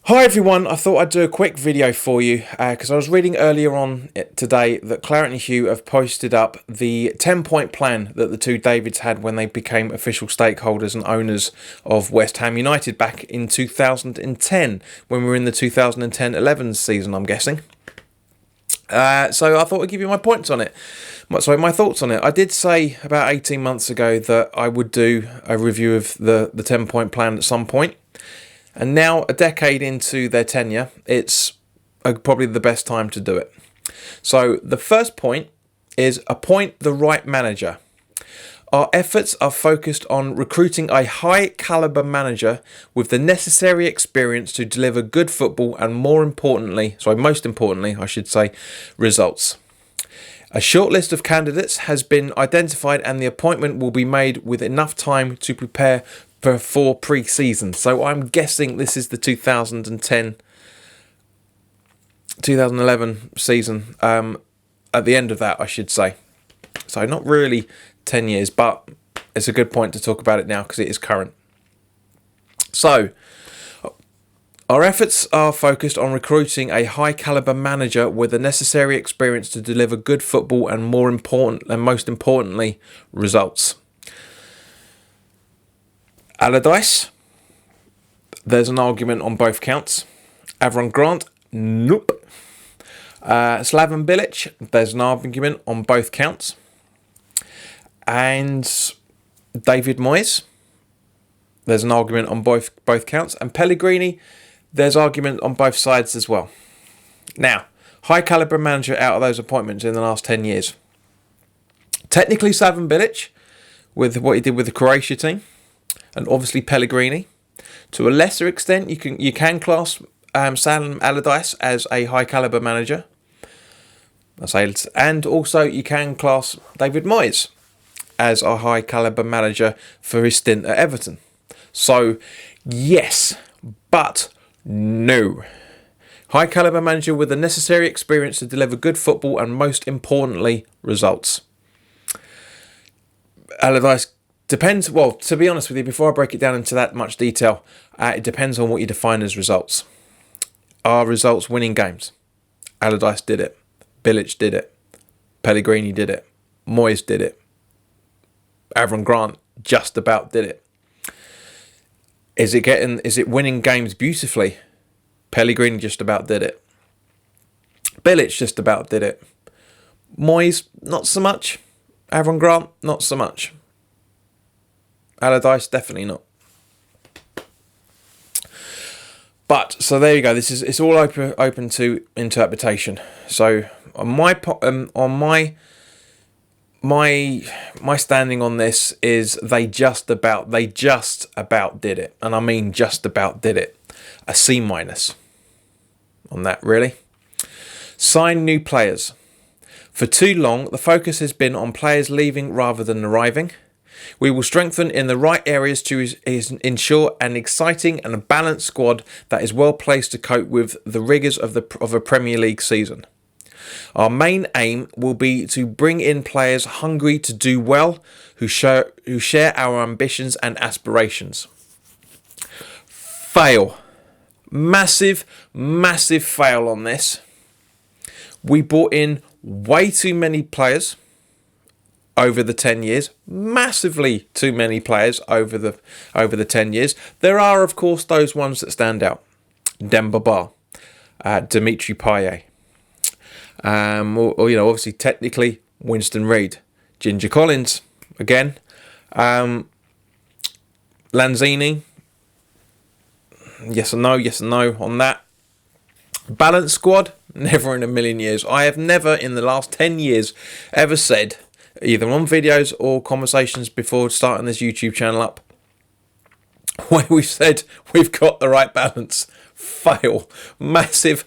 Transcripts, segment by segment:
Hi everyone, I thought I'd do a quick video for you because I was reading earlier on today that WHU have posted up the 10-point plan that the two Davids had when they became official stakeholders and owners of West Ham United back in 2010, when we were in the 2010-11 season, I'm guessing. So I thought I'd give you my thoughts on it. I did say about 18 months ago that I would do a review of the 10-point plan at some point. And now, a decade into their tenure, it's probably the best time to do it. So the first point is appoint the right manager. Our efforts are focused on recruiting a high-caliber manager with the necessary experience to deliver good football and most importantly, results. A short list of candidates has been identified and the appointment will be made with enough time to prepare for pre-season. So I'm guessing this is the 2011 season. At the end of that, I should say. So not really 10 years, but it's a good point to talk about it now because it is current. So our efforts are focused on recruiting a high-caliber manager with the necessary experience to deliver good football and most importantly, results. Allardyce, there's an argument on both counts. Avram Grant, nope. Slaven Bilic, there's an argument on both counts. And David Moyes, there's an argument on both counts. And Pellegrini, there's argument on both sides as well. Now, high caliber manager out of those appointments in the last 10 years. Technically Slaven Bilic, with what he did with the Croatia team. And obviously Pellegrini. To a lesser extent, you can class Sam Allardyce as a high caliber manager. And also you can class David Moyes as a high caliber manager for his stint at Everton. So yes, but no. High caliber manager with the necessary experience to deliver good football and most importantly, results. Allardyce depends, well, to be honest with you, before I break it down into that much detail, it depends on what you define as results. Are results winning games? Allardyce did it. Bilic did it. Pellegrini did it. Moyes did it. Avram Grant just about did it. Is it winning games beautifully? Pellegrini just about did it. Bilic just about did it. Moyes, not so much. Avram Grant, not so much. Allardyce, definitely not. But so there you go. It's all open to interpretation. So on my standing on this is they just about did it, and I mean just about did it. A C- on that, really. Sign new players. For too long, the focus has been on players leaving rather than arriving. We will strengthen in the right areas to ensure an exciting and a balanced squad that is well placed to cope with the rigours of a Premier League season. Our main aim will be to bring in players hungry to do well, who share our ambitions and aspirations. Fail. Massive fail on this. We brought in way too many players over the 10 years, massively too many players over the 10 years. There are, of course, those ones that stand out. Demba Ba, Dimitri Payet, obviously, technically, Winston Reid, Ginger Collins, again, Lanzini, yes and no on that. Balanced squad, never in a million years. I have never, in the last 10 years, ever said, either on videos or conversations before starting this YouTube channel up, where we've said we've got the right balance. Fail. Massive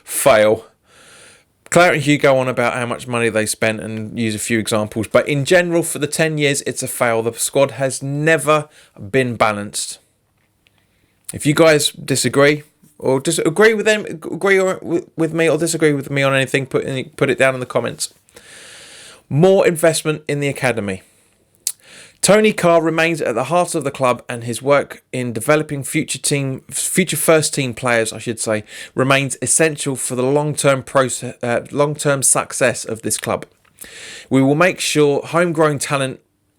fail. WHU go on about how much money they spent and use a few examples, but in general, for the 10 years, it's a fail. The squad has never been balanced. If you guys disagree, or agree with me, or disagree with me on anything, put it down in the comments. More investment in the academy. Tony Carr remains at the heart of the club, and his work in developing future first team players, I should say, remains essential for the long-term success of this club. We will make sure homegrown talent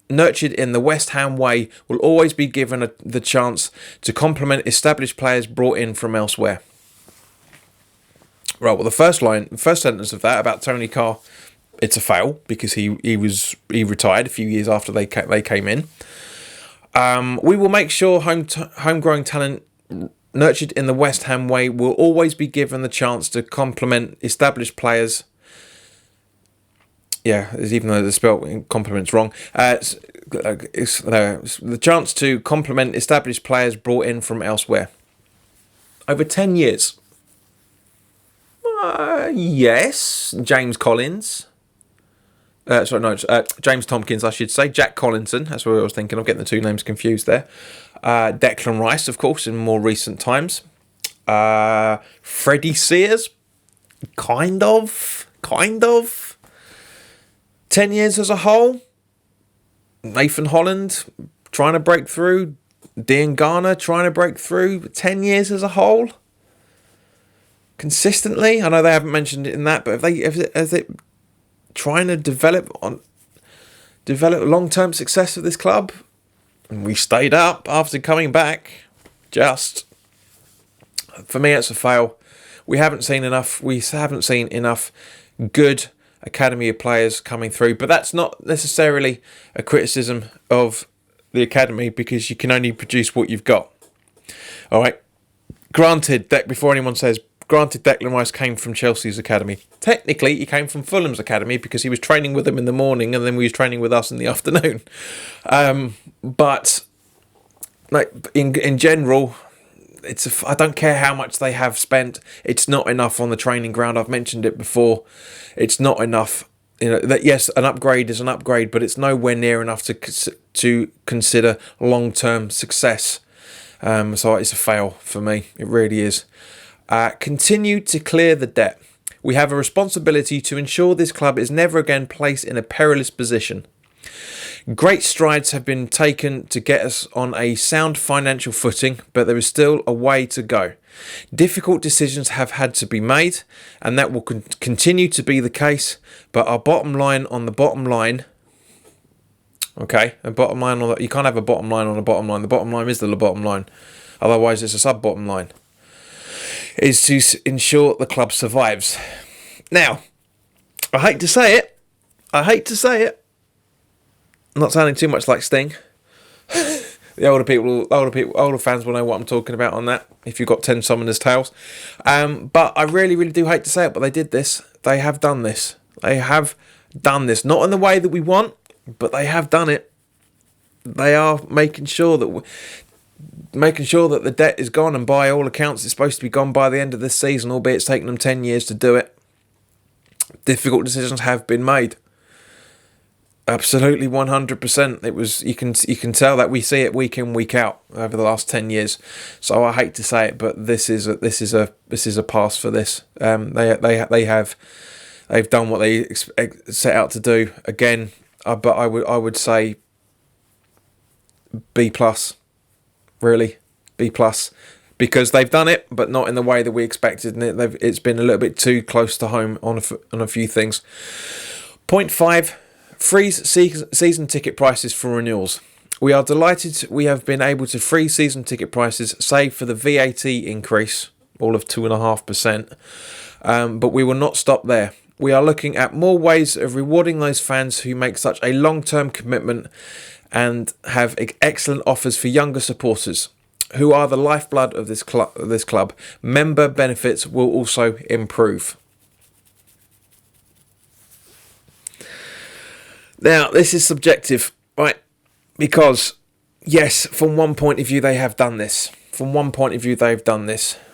nurtured in the West Ham way will always be given the chance to complement established players brought in from elsewhere. Right, well, the first sentence of that about Tony Carr, it's a fail because he retired a few years after they came in. We will make sure homegrown talent nurtured in the West Ham way will always be given the chance to complement established players. Yeah, even though the spell compliment's wrong. The chance to complement established players brought in from elsewhere. Over 10 years. Yes, James Collins. James Tompkins, I should say. Jack Collinson, that's what I was thinking. I'm getting the two names confused there. Declan Rice, of course, in more recent times. Freddie Sears, kind of. 10 years as a whole. Nathan Holland trying to break through. Dean Garner trying to break through. 10 years as a whole. Consistently. I know they haven't mentioned it in that, but if they trying to develop long-term success of this club, and we stayed up after coming back, for me it's a fail. We haven't seen enough good academy of players coming through, but that's not necessarily a criticism of the academy because you can only produce what you've got. All right, granted, before anyone says, granted, Declan Rice came from Chelsea's academy. Technically, he came from Fulham's academy because he was training with them in the morning and then he was training with us in the afternoon. But like in general, I don't care how much they have spent. It's not enough on the training ground. I've mentioned it before. It's not enough. You know that yes, an upgrade is an upgrade, but it's nowhere near enough to consider long-term success. So it's a fail for me. It really is. Continue to clear the debt. We have a responsibility to ensure this club is never again placed in a perilous position. Great strides have been taken to get us on a sound financial footing, but there is still a way to go. Difficult decisions have had to be made, and that will continue to be the case, but our bottom line on the bottom line... Okay, a bottom line on you can't have a bottom line on a bottom line. The bottom line is the bottom line. Otherwise, it's a sub-bottom line. Is to ensure the club survives. Now, I hate to say it. I'm not sounding too much like Sting. The older fans will know what I'm talking about on that. If you've got 10 summoners' tales, but I really, really do hate to say it, but they did this. They have done this. Not in the way that we want, but they have done it. They are making sure that the debt is gone, and by all accounts it's supposed to be gone by the end of this season, albeit it's taken them 10 years to do it. Difficult decisions have been made. Absolutely 100%. It was you can tell that we see it week in, week out over the last 10 years. So I hate to say it, but this is a pass for this. They've done what they set out to do again. But I would say B+. Really, B+, because they've done it, but not in the way that we expected, and it's been a little bit too close to home on a few things. Point 5, freeze season ticket prices for renewals. We are delighted we have been able to freeze season ticket prices, save for the VAT increase, all of 2.5%, but we will not stop there. We are looking at more ways of rewarding those fans who make such a long-term commitment and have excellent offers for younger supporters, who are the lifeblood of this club. Member benefits will also improve. Now, this is subjective, right? Because, yes, from one point of view, they have done this.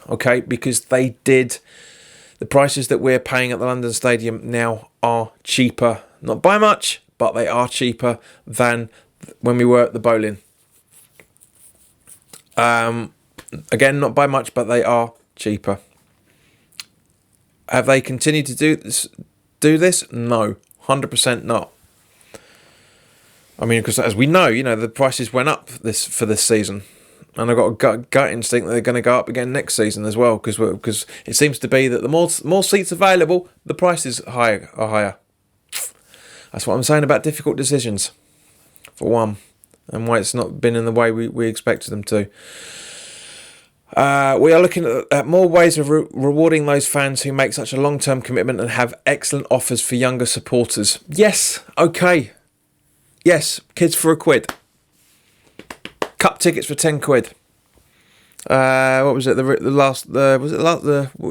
Okay? Because they did. The prices that we're paying at the London Stadium now are cheaper. Not by much, but they are cheaper than when we were at the Bowling. Again, not by much, but they are cheaper. Have they continued to do this? No, 100% not. I mean, because as we know, the prices went up for this season, and I've got a gut instinct that they're going to go up again next season as well, because it seems to be that the more seats available, the prices are higher. That's what I'm saying about difficult decisions, for one, and why it's not been in the way we expected them to. We are looking at more ways of rewarding those fans who make such a long-term commitment and have excellent offers for younger supporters. Yes, okay. Yes, kids for £1. Cup tickets for £10. What was it?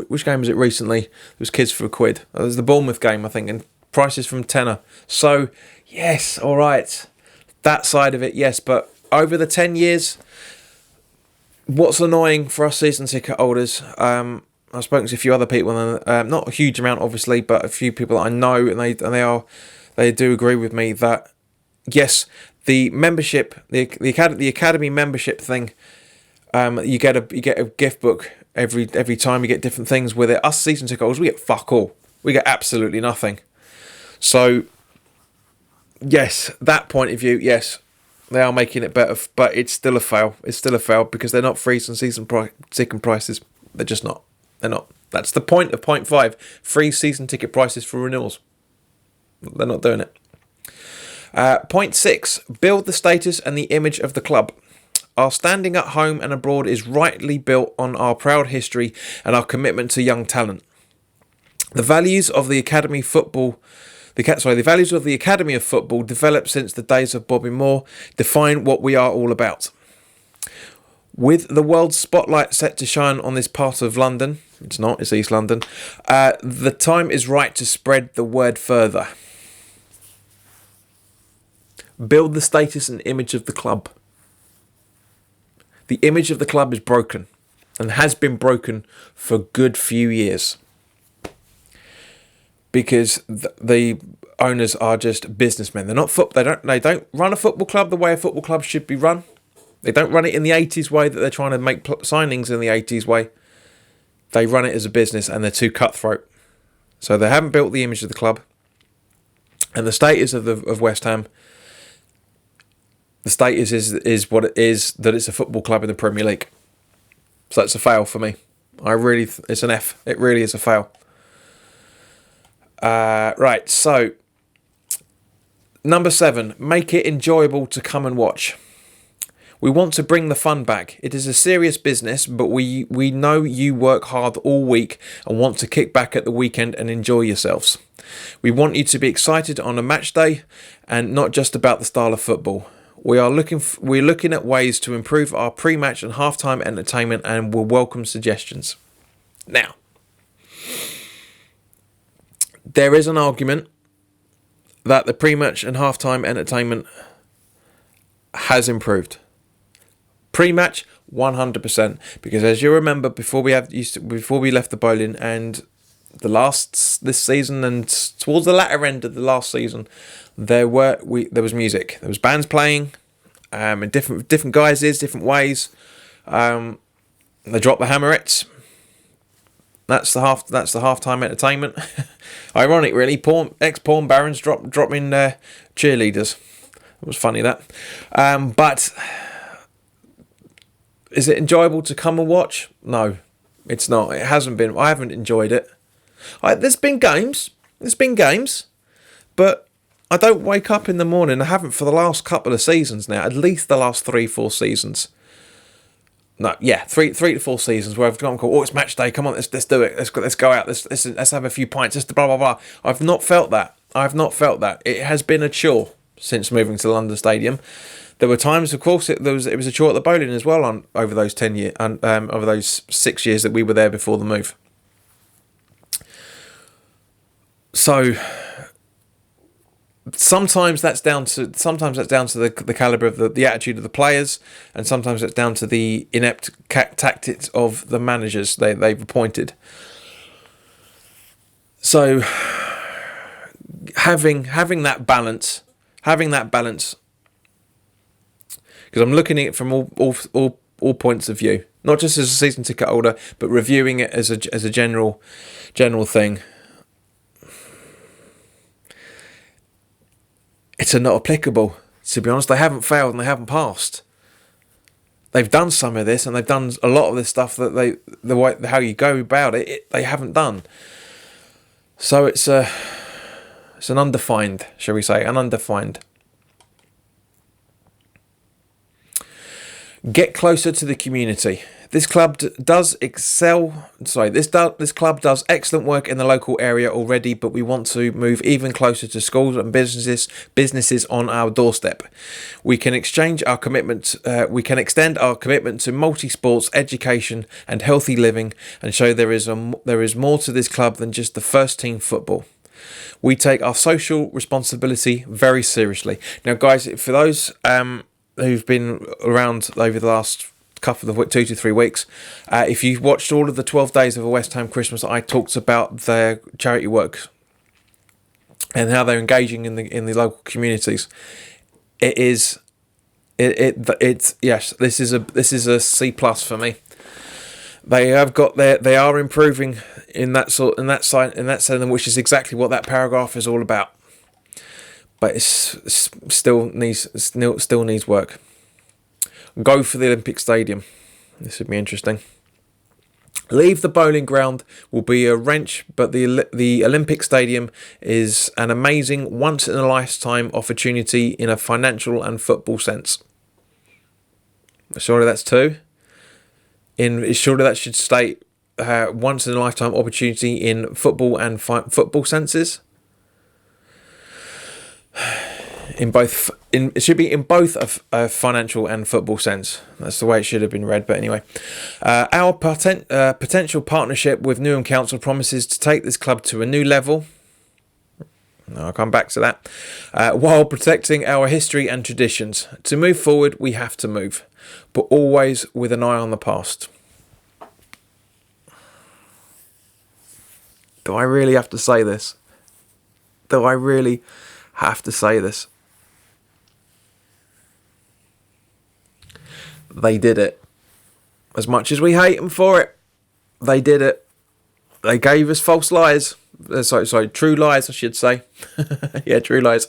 Which game was it recently? It was kids for £1. It was the Bournemouth game, I think, and prices from tenner. So, yes, all right. That side of it, yes, but over the 10 years, what's annoying for us season ticket holders, I've spoken to a few other people, not a huge amount, obviously, but a few people that I know, and they do agree with me that, yes, the membership, the academy membership thing, you get a gift book every time. You get different things with it. Us season ticket holders, we get fuck all. We get absolutely nothing. So, yes, that point of view, yes, they are making it better, but it's still a fail. It's still a fail because they're not season ticket prices. They're just not. They're not. That's the point of point 5. Free season ticket prices for renewals. They're not doing it. Point 6. Build the status and the image of the club. Our standing at home and abroad is rightly built on our proud history and our commitment to young talent. The values of the Academy of Football developed since the days of Bobby Moore define what we are all about. With the world's spotlight set to shine on this part of London, it's not, it's East London, the time is right to spread the word further. Build the status and image of the club. The image of the club is broken and has been broken for a good few years. Because the owners are just businessmen. They're not they don't run a football club the way a football club should be run. They don't run it in the 80s way that they're trying to make signings in the 80s way. They run it as a business and they're too cutthroat. So they haven't built the image of the club. And the status of West Ham, the status is what it is, that it's a football club in the Premier League. So it's a fail for me. It's an F. It really is a fail. Right, so number 7, make it enjoyable to come and watch. We want to bring the fun back. It is a serious business, but we know you work hard all week and want to kick back at the weekend and enjoy yourselves. We want you to be excited on a match day and not just about the style of football. We're looking at ways to improve our pre-match and half-time entertainment and will welcome suggestions. Now, there is an argument that the pre-match and half-time entertainment has improved. Pre-match, 100%, because as you remember, before we left the bowling and this season and towards the latter end of the last season, there was music. There was bands playing, in different guises, different ways. They dropped the hammerettes. That's the half-time entertainment. Ironic, really. Ex-porn barons dropping their cheerleaders. It was funny, that. But is it enjoyable to come and watch? No, it's not. It hasn't been. I haven't enjoyed it. There's been games, but I don't wake up in the morning. I haven't for the last couple of seasons now. At least the last 3-4 seasons. No, yeah, 3 to 4 seasons where I've gone, oh, it's match day. Come on, let's do it. Let's go out. Let's have a few pints. Just blah blah blah. I've not felt that. It has been a chore since moving to London Stadium. There were times, of course, it was a chore at the bowling as well over those 10 years and over those 6 years that we were there before the move. So sometimes that's down to the caliber of the attitude of the players, and sometimes it's down to the inept tactics of the managers they've appointed. So having that balance, because I'm looking at it from all points of view, not just as a season ticket holder, but reviewing it as a general thing. It's not applicable. To be honest, they haven't failed and they haven't passed. They've done some of this, and they've done a lot of this stuff that the way how you go about it they haven't done. So it's an undefined, shall we say, an undefined. Get closer to the community. This club does excel. This club does excellent work in the local area already, but we want to move even closer to schools and businesses on our doorstep. We can exchange our commitment. We can extend our commitment to multi-sports, education, and healthy living, and show there is more to this club than just the first team football. We take our social responsibility very seriously. Now, guys, for those who've been around over the last couple of 2 to 3 weeks, if you've watched all of the 12 days of a West Ham Christmas, I talked about their charity work and how they're engaging in the local communities. It's yes, this is a C+ for me. They are improving in that sense, which is exactly what that paragraph is all about. But it still needs work. Go for the Olympic Stadium. This would be interesting. Leave the bowling ground will be a wrench, but the Olympic Stadium is an amazing once-in-a-lifetime opportunity in a financial and football sense. Surely that's two. Surely that should state once-in-a-lifetime opportunity in football and football senses. It should be in both a financial and football sense. That's the way it should have been read. But anyway, our potential partnership with Newham Council promises to take this club to a new level. I'll come back to that. While protecting our history and traditions. To move forward, we have to move, but always with an eye on the past. Do I really have to say this? Do I really have to say this? They did it. As much as we hate them for it, they did it. They gave us false lies. Sorry, true lies, I should say. Yeah, true lies.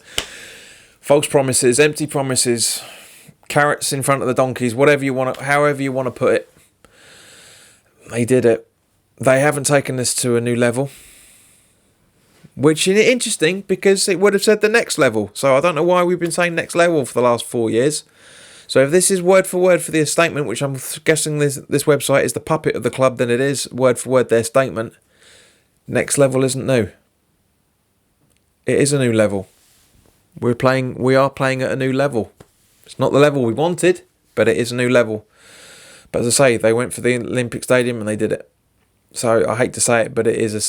False promises, empty promises, carrots in front of the donkeys, however you want to put it. They did it. They haven't taken this to a new level. Which is interesting, because it would have said the next level. So I don't know why we've been saying next level for the last 4 years. So if this is word for word for their statement, which I'm guessing this website is the puppet of the club, then it is word for word their statement. Next level isn't new. It is a new level. We are playing at a new level. It's not the level we wanted, but it is a new level. But as I say, they went for the Olympic Stadium and they did it. So I hate to say it, but it is a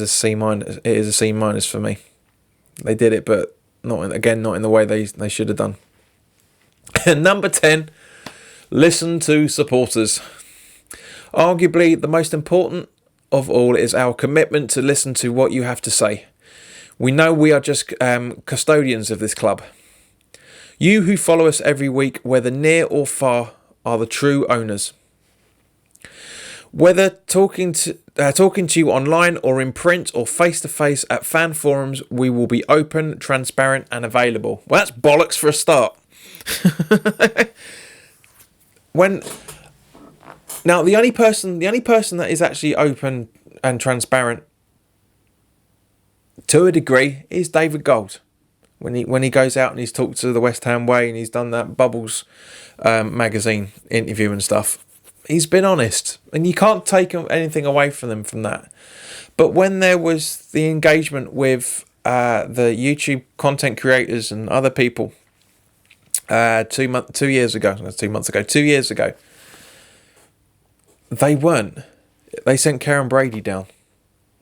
C minus. It is a C minus for me. They did it, but not in the way they should have done. Number 10, listen to supporters. Arguably the most important of all is our commitment to listen to what you have to say. We know we are just custodians of this club. You who follow us every week, whether near or far, are the true owners. Whether talking to you online or in print or face-to-face at fan forums, we will be open, transparent and available. Well, that's bollocks for a start. Now the only person that is actually open and transparent to a degree is David Gold. When he goes out and he's talked to the West Ham Way and he's done that Bubbles magazine interview and stuff, he's been honest, and you can't take anything away from them from that. But when there was the engagement with the YouTube content creators and other people 2 years ago, they weren't. They sent Karen Brady down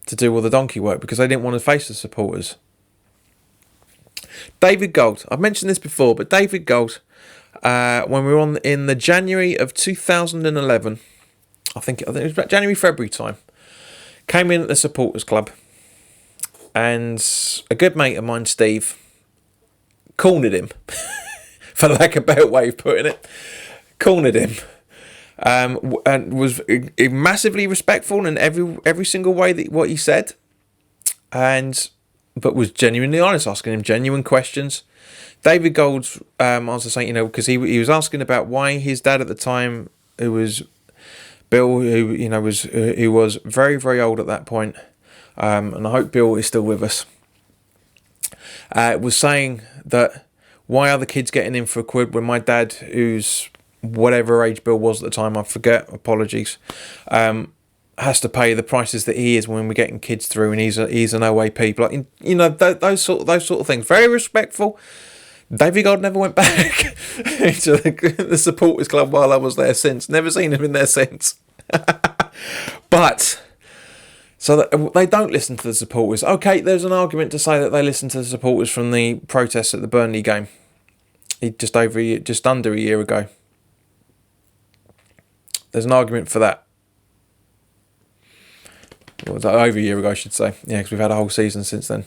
to do all the donkey work because they didn't want to face the supporters. David Gold, I've mentioned this before, but David Gold, when we were in the January of 2011, I think it was about January, February time, came in at the supporters club, and a good mate of mine, Steve, cornered him, for lack of a better way of putting it, cornered him, and was massively respectful in every single way that what he said, and but was genuinely honest, asking him genuine questions. David Gold's answer saying, because he was asking about why his dad at the time, who was Bill, who was very, very old at that point, and I hope Bill is still with us, was saying that why are the kids getting in for a quid when my dad, who's whatever age Bill was at the time, I forget, apologies, has to pay the prices that he is when we're getting kids through, and he's an OAP, those sort of things. Very respectful. David Gold never went back to the supporters club while I was there since. Never seen him in there since. But so that they don't listen to the supporters. Okay, there's an argument to say that they listen to the supporters from the protests at the Burnley game, just under a year ago. There's an argument for that. What was that? Over a year ago, I should say. Yeah, because we've had a whole season since then.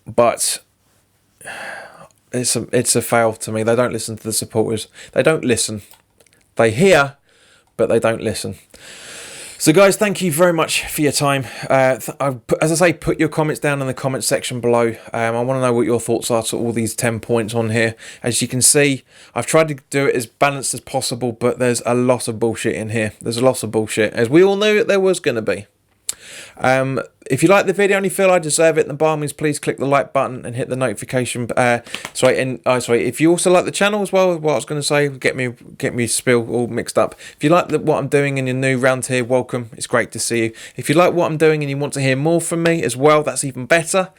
But it's a fail to me. They don't listen to the supporters. They don't listen. They hear, but they don't listen. So guys, thank you very much for your time. As I say, put your comments down in the comment section below. I want to know what your thoughts are to all these 10 points on here. As you can see, I've tried to do it as balanced as possible, but there's a lot of bullshit in here. There's a lot of bullshit, as we all knew that there was going to be. If you like the video and you feel I deserve it, then by all means please click the like button and hit the notification. If you also like the channel as well, what I was going to say, get me spill all mixed up. If you like what I'm doing and you're new round here, welcome. It's great to see you. If you like what I'm doing and you want to hear more from me as well, that's even better.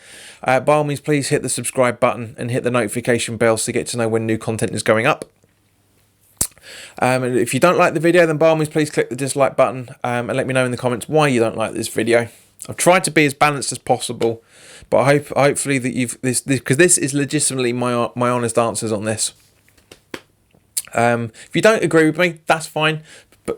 By all means please hit the subscribe button and hit the notification bell to get to know when new content is going up. And if you don't like the video, then by all means please click the dislike button and let me know in the comments why you don't like this video. I've tried to be as balanced as possible, but hopefully that you've because this is legitimately my honest answers on this. If you don't agree with me, that's fine,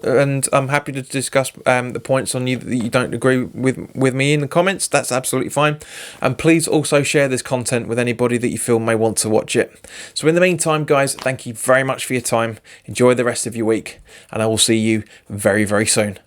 and I'm happy to discuss the points on you that you don't agree with me in the comments. That's absolutely fine. And please also share this content with anybody that you feel may want to watch it. So in the meantime, guys, thank you very much for your time. Enjoy the rest of your week, and I will see you very, very soon.